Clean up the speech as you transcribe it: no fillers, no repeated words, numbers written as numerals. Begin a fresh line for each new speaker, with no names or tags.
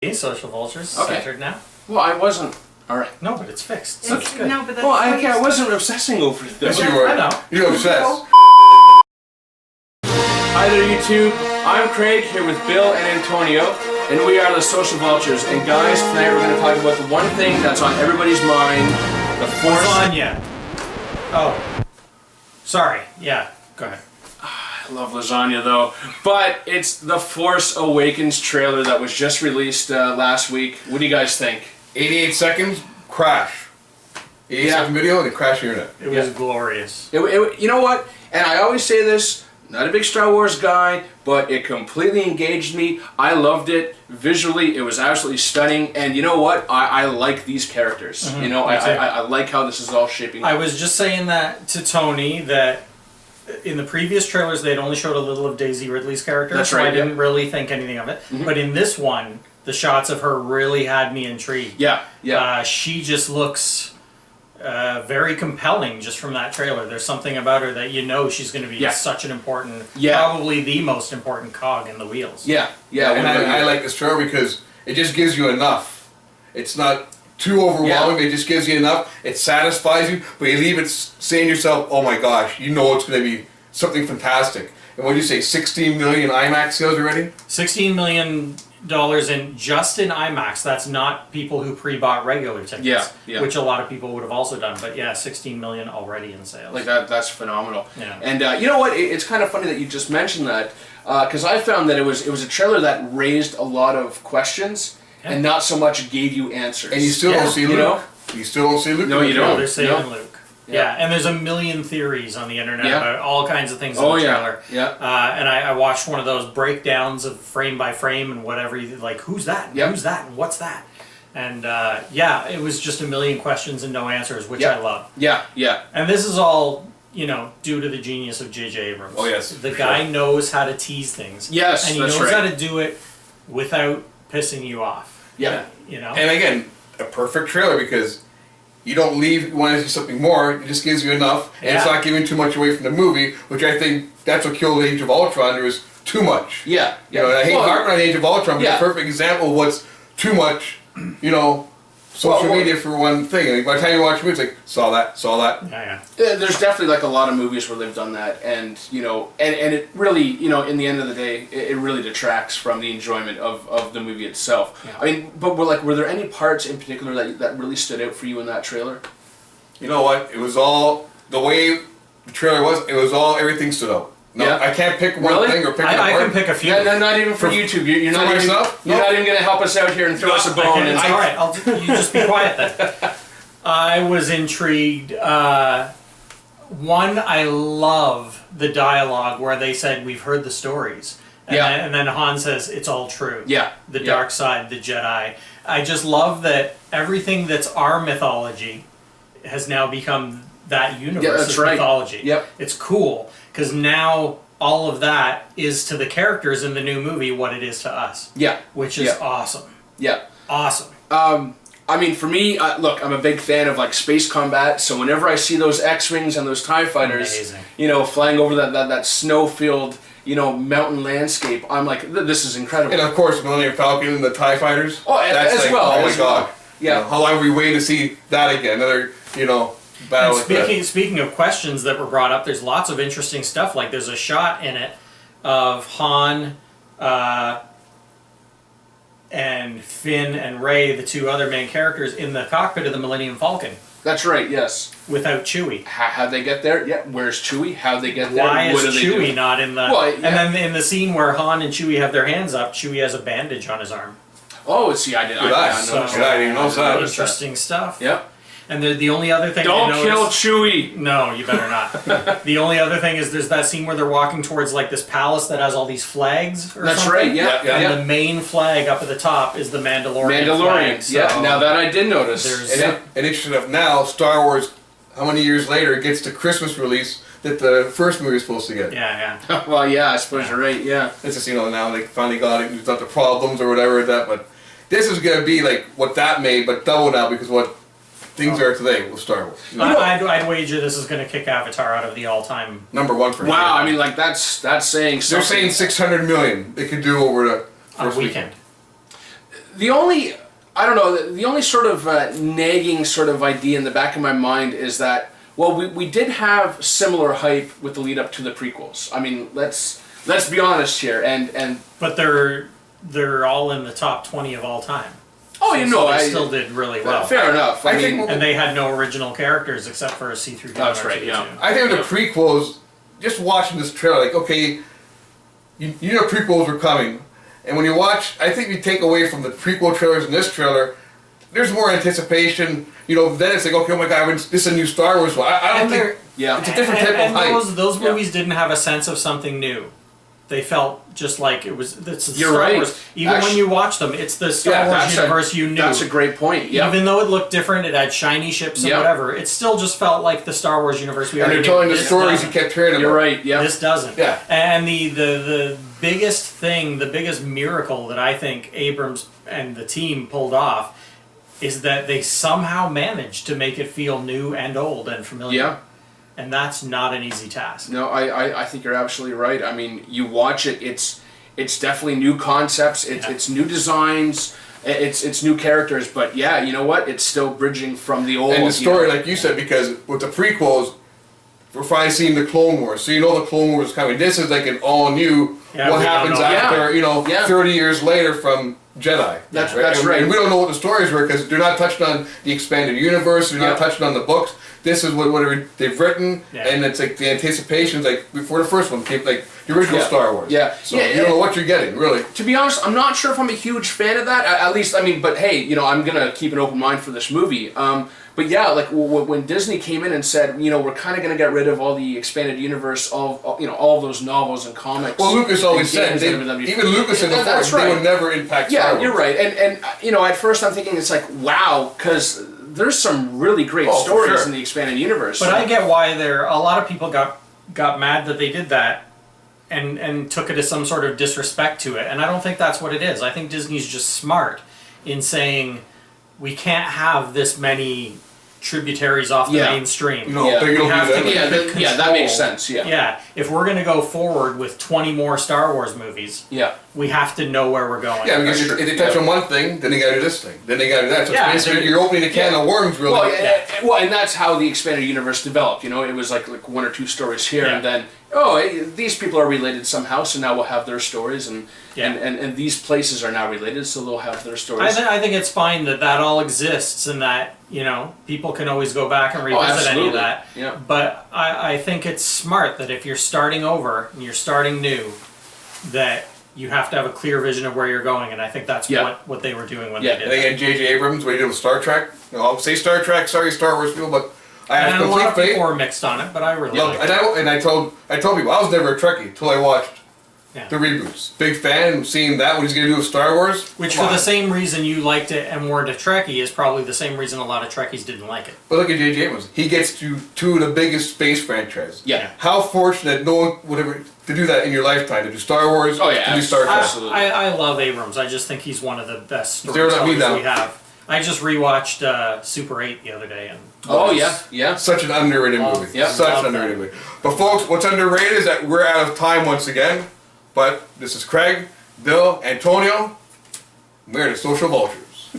Social Vultures
Okay.
centered now.
Well, I wasn't. All right.
No, but it's fixed. So it's good.
No, but that's
Well, I wasn't obsessing over it.
Yes,
Though.
you were.
I know.
You're obsessed.
Hi there, YouTube. I'm Craig here with Bill and Antonio, and we are the Social Vultures. And guys, tonight we're going to talk about the one thing that's on everybody's mind: the Force.
Lasagna. Oh, sorry. Yeah, go ahead.
I love lasagna though, but it's the Force Awakens trailer that was just released last week. What do you guys think?
88 seconds, crash. 88 second video, they crash your internet.
It was glorious.
You know what? And I always say this. Not a big Star Wars guy, but it completely engaged me. I loved it. Visually, it was absolutely stunning. And you know what? I like these characters.
Mm-hmm.
You know, I like how this is all shaping up.
I was just saying that to Tony that in the previous trailers they'd only showed a little of Daisy Ridley's character.
That's
so
right,
I didn't really think anything of it.
Mm-hmm.
But in this one, the shots of her really had me intrigued.
Yeah, yeah.
She just looks very compelling just from that trailer. There's something about her that you know she's going to be such an important, probably the most important cog in the wheels.
Yeah, yeah.
And I like this trailer because it just gives you enough. It's not too overwhelming, it just gives you enough. It satisfies you, but you leave it saying to yourself, oh my gosh, you know it's going to be something fantastic. And what do you say, 16 million IMAX sales already?
$16 million in just in IMAX. That's not people who pre-bought regular tickets, which a lot of people would have also done. But yeah, 16 million already in sales.
Like that's phenomenal.
Yeah.
And you know what? It's kind of funny that you just mentioned that because I found that it was a trailer that raised a lot of questions and not so much gave you answers.
And you still don't see Luke.
You know?
You still don't see Luke.
No, you don't.
They're saving
No.
Luke. Yeah, and there's a million theories on the internet about all kinds of things in the trailer.
Yeah.
And I watched one of those breakdowns of frame by frame and whatever, like who's that? And who's that? And what's that? And it was just a million questions and no answers, which I love.
Yeah, yeah.
And this is all, due to the genius of J.J. Abrams.
Oh, yes.
The guy knows how to tease things.
Yes,
and he knows how to do it without pissing you off.
Yeah.
And again, a perfect trailer because you don't leave wanting to see something more. It just gives you enough, and it's not giving too much away from the movie, which I think that's what killed Age of Ultron. There was too much.
Yeah.
You know, and I hate harping on Age of Ultron, but it's a perfect example of what's too much. Social media for one thing. Like, by the time you watch the movie, it's like saw that.
Yeah.
There's definitely like a lot of movies where they've done that, and and it really, in the end of the day, it really detracts from the enjoyment of the movie itself. Yeah. I mean, but were there any parts in particular that really stood out for you in that trailer?
You know what? It was all the way the trailer was. It was all everything stood out. No, I can't pick one thing or pick
I can pick a few.
Yeah, not even for YouTube. You're not even. You're not even going to help us out here and throw us a bone.
All right, you just be quiet then. I was intrigued. One, I love the dialogue where they said, "We've heard the stories," and then Han says, "It's all true."
Yeah,
the dark side, the Jedi. I just love that everything that's our mythology has now become that universe's mythology.
Yep,
it's cool. Because now all of that is to the characters in the new movie what it is to us. Yeah. Which is awesome.
Yeah.
Awesome.
I mean, for me, look, I'm a big fan of like space combat. So whenever I see those X-wings and those TIE fighters, flying over that snow-filled, mountain landscape, I'm like, this is incredible.
And of course, Millennium Falcon and the TIE fighters.
Oh, that's
as
like,
well. Oh my God.
Well. Yeah.
How long are we waiting to see that again? Another, battle.
Speaking of questions that were brought up, there's lots of interesting stuff. Like there's a shot in it of Han and Finn and Rey, the two other main characters, in the cockpit of the Millennium Falcon.
That's right, yes.
Without Chewie.
How'd they get there? Yeah, where's Chewie? How'd they get there?
Why is Chewie not in the... And then in the scene where Han and Chewie have their hands up, Chewie has a bandage on his arm.
Oh, see, I didn't know that.
Interesting stuff.
Yep.
And the only other thing
Don't kill Chewie!
No, you better not. The only other thing is there's that scene where they're walking towards like this palace that has all these flags or
That's
something.
right, yeah.
And the main flag up at the top is the Mandalorian flag. So
now that I did notice.
And interesting enough, now Star Wars, how many years later, it gets the Christmas release that the first movie is supposed to get.
Yeah.
Well, yeah, I suppose you're right, yeah.
It's just, now they finally got it, without the problems or whatever with that, but this is going to be like what that made, but double now because what things are today with Star Wars.
I'd wager this is going to kick Avatar out of the all-time
#1 for sure.
Wow, I mean, like that's saying something.
They're saying 600 million they could do over the
first weekend.
The only, I don't know, the only sort of nagging sort of idea in the back of my mind is that, well, we did have similar hype with the lead up to the prequels. I mean, let's be honest here, and
but they're all in the top 20 of all time.
oh,
So they still did really well.
Fair enough. I mean,
And they had no original characters except for a C-3PO.
That's right, yeah.
I think with the prequels, just watching this trailer, like, okay, you know prequels were coming, and when you watch, I think you take away from the prequel trailers and this trailer, there's more anticipation. You know, then it's like, okay, oh my God, this is a new Star Wars one. I don't think,
yeah.
it's a different type of hype.
Those movies didn't have a sense of something new. They felt just like it's the
You're
Star
right.
Wars. Even when you watch them, it's the Star Wars universe you knew.
That's a great point. Yeah.
Even though it looked different, it had shiny ships and whatever. It still just felt like the Star Wars universe we
And
already
they're telling
knew.
the
This
stories
doesn't.
you kept hearing about.
You're right. Yeah.
This doesn't.
Yeah.
And the biggest thing, the biggest miracle that I think Abrams and the team pulled off is that they somehow managed to make it feel new and old and familiar.
Yeah.
And that's not an easy task.
No, I think you're absolutely right. I mean, you watch it, it's definitely new concepts, it's new designs, it's new characters, but yeah, you know what? It's still bridging from the old.
And the story, like you said, because with the prequels, we're finally seeing the Clone Wars, so you know the Clone Wars is coming. This is like an all new, what happens after, 30 years later from Jedi.
That's
and,
right.
And we don't know what the stories were because they're not touching on the expanded universe, they're not touching on the books. This is what they've written, and it's like the anticipation's like before the first one came, like the original Star Wars.
Yeah.
So you don't know what you're getting, really.
To be honest, I'm not sure if I'm a huge fan of that. At least, I mean, but hey, I'm gonna keep an open mind for this movie. But yeah, like when Disney came in and said, we're kind of gonna get rid of all the expanded universe, all of those novels and comics.
Well, Lucas always said, even Lucas in the Force, they would never impact Star Wars.
Yeah, you're right. And at first I'm thinking it's like, wow, because there's some really great stories in the expanded universe.
But I get why a lot of people got mad that they did that and took it as some sort of disrespect to it. And I don't think that's what it is. I think Disney's just smart in saying we can't have this many tributaries off the mainstream.
That makes sense.
Yeah, if we're going to go forward with 20 more Star Wars movies, we have to know where we're going.
Yeah, because if they touch on one thing, then they got to do this thing, then they got to do that. So basically, you're opening a can of worms, really.
Well, and that's how the expanded universe developed. It was like one or two stories here, and then these people are related somehow, so now we'll have their stories, and these places are now related, so they'll have their stories.
I think it's fine that all exists, and that people can always go back and revisit any of that.
Yeah.
But I think it's smart that if you're starting over and you're starting new, that you have to have a clear vision of where you're going, and I think that's what they were doing when they did
that. And again, J.J. Abrams, what he did with Star Trek. I'll say Star Trek, sorry Star Wars people, but I have complete faith.
A lot of people were mixed on it, but I really liked it.
And I told people I was never a Trekkie until I watched the reboots. Big fan, seeing that what he's going to do with Star Wars.
Which for the same reason you liked it and weren't a Trekkie is probably the same reason a lot of Trekkies didn't like it.
But look at J.J. Abrams. He gets to two of the biggest space franchises.
Yeah.
How fortunate no one would ever to do that in your lifetime, to do Star Wars, to do Star Trek.
Absolutely.
I love Abrams. I just think he's one of the best storytellers we have. I just rewatched Super 8 the other day. And
Such an underrated movie.
Yeah.
Such an underrated movie. But folks, what's underrated is that we're out of time once again. But this is Craig, Bill, Antonio. We're the Social Vultures.